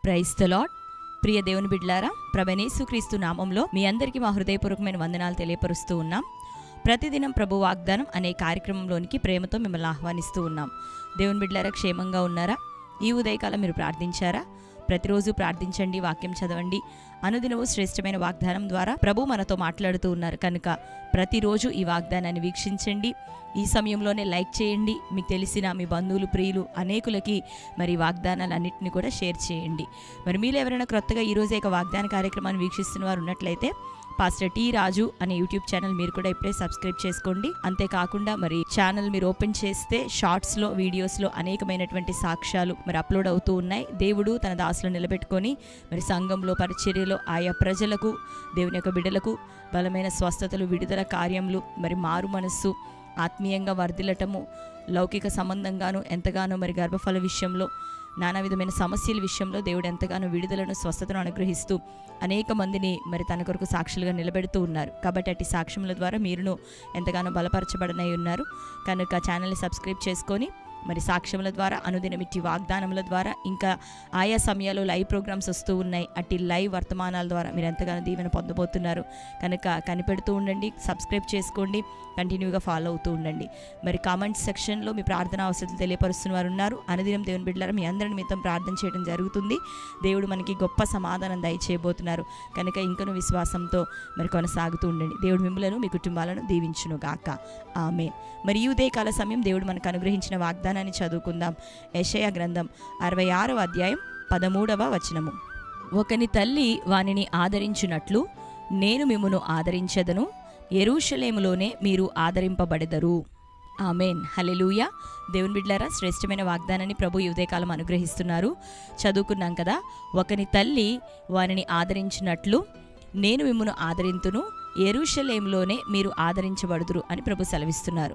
Praise the lord. ప్రియ దేవుని బిడ్డలారా, ప్రభువైన యేసుక్రీస్తు నామంలో మీ అందరికీ మా హృదయపూర్వకమైన వందనాలు తెలియపరుస్తూ ఉన్నాం. ప్రతిదినం ప్రభు వాగ్దానం అనే కార్యక్రమంలోనికి ప్రేమతో మిమ్మల్ని ఆహ్వానిస్తూ ఉన్నాం. దేవుని బిడ్డలారా, క్షేమంగా ఉన్నారా? ఈ ఉదయకాలం మీరు ప్రార్థించారా? ప్రతిరోజు ప్రార్థించండి, వాక్యం చదవండి. అనుదినము శ్రేష్టమైన వాగ్దానం ద్వారా ప్రభు మనతో మాట్లాడుతూ ఉన్నారు కనుక ప్రతిరోజు ఈ వాగ్దానాన్ని వీక్షించండి. ఈ సమయంలోనే లైక్ చేయండి. మీకు తెలిసిన మీ బంధువులు, ప్రియులు అనేకులకి మరి వాగ్దానాలన్నింటినీ కూడా షేర్ చేయండి. మరి మీరు ఎవరైనా క్రొత్తగా ఈరోజే ఒక వాగ్దాన కార్యక్రమాన్ని వీక్షిస్తున్న వారు ఉన్నట్లయితే పాస్టర్ టి రాజు అనే యూట్యూబ్ ఛానల్ మీరు కూడా ఇప్పుడే సబ్స్క్రైబ్ చేసుకోండి. అంతేకాకుండా మరి ఛానల్ మీరు ఓపెన్ చేస్తే షార్ట్స్లో, వీడియోస్లో అనేకమైనటువంటి సాక్ష్యాలు మరి అప్లోడ్ అవుతూ ఉన్నాయి. దేవుడు తన దాసులు నిలబెట్టుకొని మరి సంఘంలో, పరిచర్యలో ఆయా ప్రజలకు, దేవుని యొక్క బిడ్డలకు బలమైన స్వస్థతలు, విడుదల కార్యములు, మరి మారు మనస్సు, ఆత్మీయంగా వర్ధిల్లటము, లౌకిక సంబంధంగాను ఎంతగానో మరి గర్భఫల విషయంలో, నానా విధమైన సమస్యల విషయంలో దేవుడు ఎంతగానో విడుదలను, స్వస్థతను అనుగ్రహిస్తూ అనేక మందిని మరి తన కొరకు సాక్షులుగా నిలబెడుతూ ఉన్నారు. కాబట్టి అట్టి సాక్ష్యముల ద్వారా మీరును ఎంతగానో బలపరచబడనై ఉన్నారు. కనుక ఛానల్ని సబ్స్క్రైబ్ చేసుకొని మరి సాక్ష్యముల ద్వారా, అనుదినమిట్టి వాగ్దానముల ద్వారా, ఇంకా ఆయా సమయాల్లో లైవ్ ప్రోగ్రామ్స్ వస్తూ ఉన్నాయి. అట్టి లైవ్ వర్తమానాల ద్వారా మీరు ఎంతగానో దీవెన పొందబోతున్నారు. కనుక కనిపెడుతూ ఉండండి, సబ్స్క్రైబ్ చేసుకోండి, కంటిన్యూగా ఫాలో అవుతూ ఉండండి. మరి కామెంట్స్ సెక్షన్లో మీ ప్రార్థన అవసరాలు తెలియపరుస్తున్న వారు ఉన్నారు. అనుదినం దేవుని బిడ్డలారా, మీ అందరి నిమిత్తం ప్రార్థన చేయడం జరుగుతుంది. దేవుడు మనకి గొప్ప సమాధానం దయచేయబోతున్నారు. కనుక ఇంకను విశ్వాసంతో మరి కొనసాగుతూ ఉండండి. దేవుడు మిమ్మలను, మీ కుటుంబాలను దీవించును గాక. ఆమేన్. మరి ఈ ఉదయకాల సమయం దేవుడు మనకు అనుగ్రహించిన వాగ్దానాన్ని చదువుకుందాం. యెషయా గ్రంథం 66వ అధ్యాయం 13వ వచనము. ఒకని తల్లి వానిని ఆదరించున్నట్లు నేను మిమ్మును ఆదరించెదను, యెరూషలేములోనే మీరు ఆదరింపబడెదరు. ఆమేన్. హల్లెలూయా. దేవుని బిడ్డలారా, శ్రేష్టమైన వాగ్దానాన్ని ప్రభు ఈ ఉదయకాలం అనుగ్రహిస్తున్నారు. చదువుకున్నాం కదా, ఒకని తల్లి వానిని ఆదరించినట్లు నేను మిమ్మును ఆదరింతును, యెరూషలేములోనే మీరు ఆదరించబడుదురు అని ప్రభు సెలవిస్తున్నారు.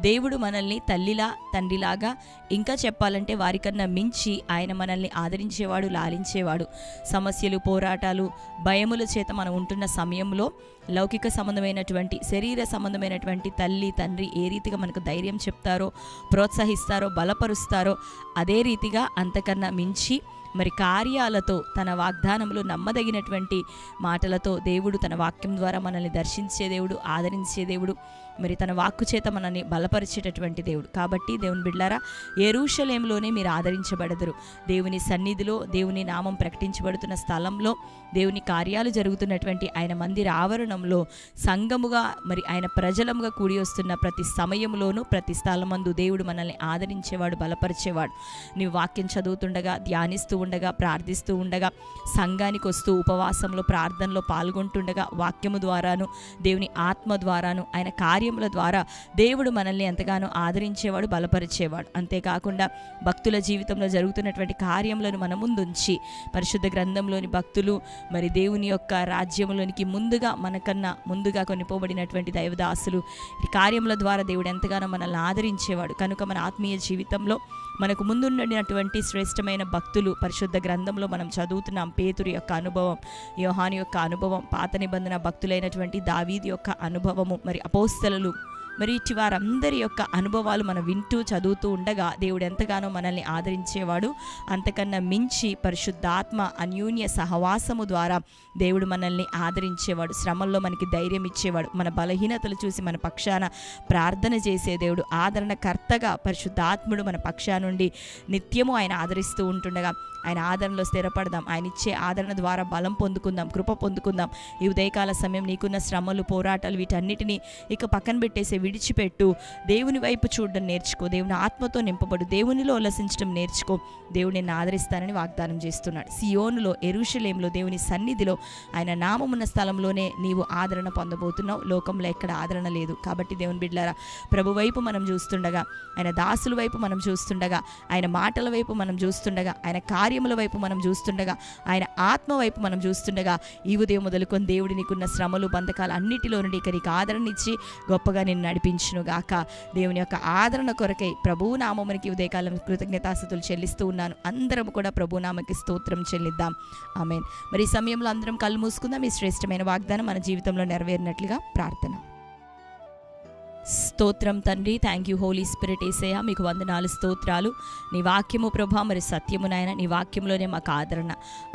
దేవుడు మనల్ని తల్లిలా, తండ్రిలాగా, ఇంకా చెప్పాలంటే వారికన్నా మించి ఆయన మనల్ని ఆదరించేవాడు, లాలించేవాడు. సమస్యలు, పోరాటాలు, భయముల చేత మనం ఉంటున్న సమయంలో లౌకిక సంబంధమైనటువంటి, శరీర సంబంధమైనటువంటి తల్లి, తండ్రి ఏ రీతిగా మనకు ధైర్యం చెప్తారో, ప్రోత్సహిస్తారో, బలపరుస్తారో అదే రీతిగా అంతకన్నా మించి మరి కార్యాలతో, తన వాగ్దానములు నమ్మదగినటువంటి మాటలతో దేవుడు తన వాక్యం ద్వారా మనల్ని దర్శించే దేవుడు, ఆదరించే దేవుడు, మరి తన వాక్కు చేత మనల్ని బలపరిచేటటువంటి దేవుడు. కాబట్టి దేవుని బిడ్డలారా, యెరూషలేములోనే మీరు ఆదరించబడదురు. దేవుని సన్నిధిలో, దేవుని నామం ప్రకటించబడుతున్న స్థలంలో, దేవుని కార్యాలు జరుగుతున్నటువంటి ఆయన మందిర ఆవరణంలో సంఘముగా మరి ఆయన ప్రజలముగా కూడి వస్తున్న ప్రతి సమయంలోనూ, ప్రతి స్థలమందు దేవుడు మనల్ని ఆదరించేవాడు, బలపరిచేవాడు. నీవు వాక్యం చదువుతుండగా, ధ్యానిస్తూ ఉండగా, ప్రార్థిస్తూ ఉండగా, సంఘానికి వస్తూ ఉపవాసంలో, ప్రార్థనలో పాల్గొంటుండగా, వాక్యము ద్వారాను, దేవుని ఆత్మ ద్వారాను, ఆయన కార్యముల ద్వారా దేవుడు మనల్ని ఎంతగానో ఆదరించేవాడు, బలపరిచేవాడు. అంతేకాకుండా భక్తుల జీవితంలో జరుగుతున్నటువంటి కార్యములను మన ముందుంచి, పరిశుద్ధ గ్రంథంలోని భక్తులు మరి దేవుని యొక్క రాజ్యంలోనికి మనకన్నా ముందుగా కొనిపోబడినటువంటి దైవదాసులు ఈ కార్యముల ద్వారా దేవుడు ఎంతగానో మనల్ని ఆదరించేవాడు. కనుక మన ఆత్మీయ జీవితంలో మనకు ముందుండినటువంటి శ్రేష్టమైన భక్తులు పరిశుద్ధ గ్రంథంలో మనం చదువుతున్నాం. పేతురు యొక్క అనుభవం, యోహాను యొక్క అనుభవం, పాత నిబంధన భక్తులైనటువంటి దావీదు యొక్క అనుభవము, మరి అపోస్తలులు, మరి ఇటు వారందరి యొక్క అనుభవాలు మనం వింటూ చదువుతూ ఉండగా దేవుడు ఎంతగానో మనల్ని ఆదరించేవాడు. అంతకన్నా మించి పరిశుద్ధాత్మ అన్యోన్య సహవాసము ద్వారా దేవుడు మనల్ని ఆదరించేవాడు. శ్రమల్లో మనకి ధైర్యం ఇచ్చేవాడు. మన బలహీనతలు చూసి మన పక్షాన ప్రార్థన చేసే దేవుడు, ఆదరణకర్తగా పరిశుద్ధాత్ముడు మన పక్షాన నుండి నిత్యము ఆయన ఆదరిస్తూ ఉంటుండగా ఆయన ఆదరణలో స్థిరపడదాం. ఆయన ఇచ్చే ఆదరణ ద్వారా బలం పొందుకుందాం, కృప పొందుకుందాం. ఈ ఉదయకాల సమయం నీకున్న శ్రమలు, పోరాటాలు వీటన్నిటినీ ఇక పక్కన పెట్టేసి విడిచిపెట్టు. దేవుని వైపు చూడడం నేర్చుకో. దేవుని ఆత్మతో నింపబడు. దేవునిలో ఉల్లసించడం నేర్చుకో. దేవుడు నిన్ను ఆదరిస్తానని వాగ్దానం చేస్తున్నాడు. సియోనులో, యెరూషలేములో, దేవుని సన్నిధిలో, ఆయన నామమున్న స్థలంలోనే నీవు ఆదరణ పొందబోతున్నావు. లోకంలో ఎక్కడ ఆదరణ లేదు. కాబట్టి దేవుని బిడ్డలారా, ప్రభు వైపు మనం చూస్తుండగా, ఆయన దాసుల వైపు మనం చూస్తుండగా, ఆయన మాటల వైపు మనం చూస్తుండగా, ఆయన కార్యముల వైపు మనం చూస్తుండగా, ఆయన ఆత్మ వైపు మనం చూస్తుండగా, ఈ ఉదయం మొదలుకొని దేవుడి నీకున్న శ్రమలు, బంధకాలు అన్నిటిలో నుండి ఇక నీకు ఆదరణ ఇచ్చి గొప్పగా నిన్ను నడిపించును గాక. దేవుని యొక్క ఆదరణ కొరకై ప్రభు నామమునికి ఉదయకాలం కృతజ్ఞతాస్తుతులు చెల్లిస్తూ ఉన్నాను. అందరం కూడా ప్రభు నామకి స్తోత్రం చెల్లిద్దాం. ఆమేన్. మరి ఈ సమయంలో అందరం కళ్ళు మూసుకుందాం. ఈ శ్రేష్టమైన వాగ్దానం మన జీవితంలో నెరవేరినట్లుగా ప్రార్థన. స్తోత్రం తండ్రి. థ్యాంక్ యూ హోలీ స్పిరిట్ యేసయ్య, మీకు వందనాలు స్తోత్రాలు. నీ వాక్యము ప్రభా మరి సత్యము నాయన, నీ వాక్యంలోనే మాకు ఆదరణ.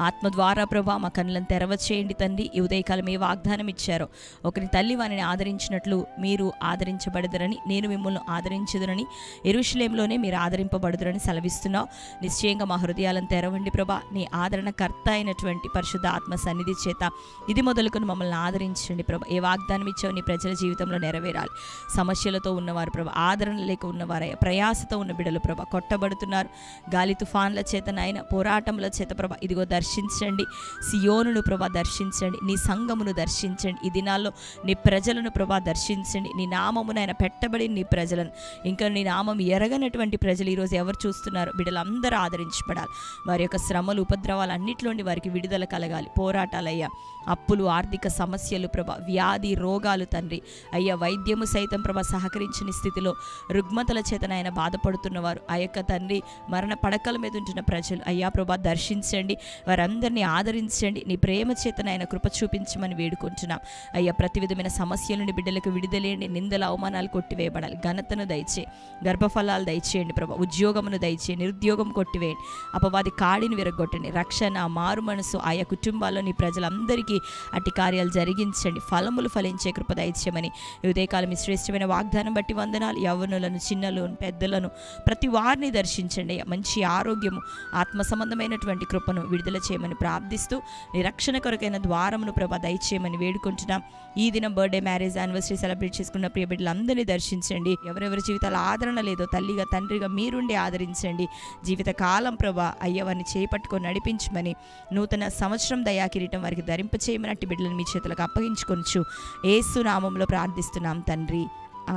ఆత్మ ద్వారా ప్రభా మా కళ్ళను తెరవచేయండి తండ్రి. ఈ ఉదయకాలం ఏ వాగ్దానం ఇచ్చారో, ఒకరి తల్లి వారిని ఆదరించినట్లు మీరు ఆదరించబడదురని, నేను మిమ్మల్ని ఆదరించదురని, యెరూషలేములోనే మీరు ఆదరింపబడదురని సెలవిస్తున్నావు. నిశ్చయంగా మా హృదయాలను తెరవండి ప్రభా. నీ ఆదరణకర్త అయినటువంటి పరిశుద్ధ ఆత్మ సన్నిధి చేత ఇది మొదలుకొని మమ్మల్ని ఆదరించండి ప్రభా. ఏ వాగ్దానం ఇచ్చావు నీ ప్రజల జీవితంలో నెరవేరాలి. సమస్యలతో ఉన్నవారు ప్రభా, ఆదరణ లేక ఉన్నవారయ్యా, ప్రయాసతో ఉన్న బిడ్డలు ప్రభా, కొట్టబడుతున్నారు గాలి తుఫాన్ల చేత నాయన, పోరాటముల చేత ప్రభా, ఇదిగో దర్శించండి. సియోనును ప్రభా దర్శించండి, నీ సంఘమును దర్శించండి. ఈ దినాల్లో నీ ప్రజలను ప్రభా దర్శించండి. నీ నామమునైనా పెట్టబడి నీ ప్రజలను, ఇంకా నీ నామం ఎరగనటువంటి ప్రజలు ఈరోజు ఎవరు చూస్తున్నారు? బిడ్డలందరూ ఆదరించబడాలి. వారి యొక్క శ్రమలు ఉపద్రవాలు అన్నిటిలోండి వారికి విడుదల కలగాలి. పోరాటాలయ్యా, అప్పులు, ఆర్థిక సమస్యలు ప్రభా, వ్యాధి రోగాలు తండ్రి అయ్యా, వైద్యము సైతం ప్రభా సహకరించని స్థితిలో రుగ్మతల చేతన ఆయన బాధపడుతున్నవారు, ఆ యొక్క తండ్రి మరణ పడకల మీద ఉంటున్న ప్రజలు అయ్యా ప్రభా దర్శించండి. వారందరినీ ఆదరించండి. నీ ప్రేమ చేతన ఆయన కృప చూపించమని వేడుకుంటున్నాం అయ్యా. ప్రతి విధమైన సమస్యల నుండి బిడ్డలకు విడుదలేండి. నిందల అవమానాలు కొట్టివేయబడాలి. ఘనతను దయచే, గర్భఫలాలు దయచేయండి ప్రభా. ఉద్యోగమును దయచేయండి, నిరుద్యోగం కొట్టివేయండి. అపవాది కాడిని విరగొట్టండి. రక్షణ, మారు మనసు ఆయా కుటుంబాల్లో నీ ప్రజలందరికీ అట్టి కార్యాలు జరిగించండి. ఫలములు ఫలించే కృప దయచేయమని ఉదయకాలం ఈ శ్రేష్టమైన వాగ్దానం బట్టి వందనాలు. యవ్వనులను, చిన్నలను, పెద్దలను ప్రతి వారిని దర్శించండి. మంచి ఆరోగ్యము, ఆత్మ సంబంధమైనటువంటి కృపను విడుదల చేయమని ప్రార్థిస్తూ, నీ రక్షణ కొరకైన ద్వారమును ప్రభా దయచేయమని వేడుకుంటున్నాం. ఈ దినం బర్త్డే, మ్యారేజ్, యానివర్సరీ సెలబ్రేట్ చేసుకున్న ప్రియ బిడ్డలందరినీ దర్శించండి. ఎవరెవరి జీవితాల ఆదరణ లేదో తల్లిగా తండ్రిగా మీరుండి ఆదరించండి. జీవితకాలం ప్రభా అయ్యవారిని చేపట్టుకొని నడిపించమని, నూతన సంవత్సరం దయా కిరీటం వారికి ధరింపచేయమని అట్టి బిడ్డలను మీ చేతులకు అప్పగించుకొనుచు యేసు నామములో ప్రార్థిస్తున్నాం తండ్రి,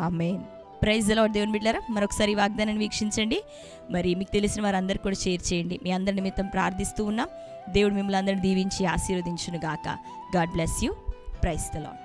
ఆమేన్. Praise the lord. దేవుని బిడ్డలారా, మరొకసారి వాగ్దానాన్ని వీక్షించండి. మరి మీకు తెలిసిన వారందరూ కూడా షేర్ చేయండి. మీ అందరి నిమిత్తం ప్రార్థిస్తూ ఉన్నాం. దేవుడు మిమ్మల్ని అందరిని దీవించి ఆశీర్వదించును గాక. God bless you. Praise the lord.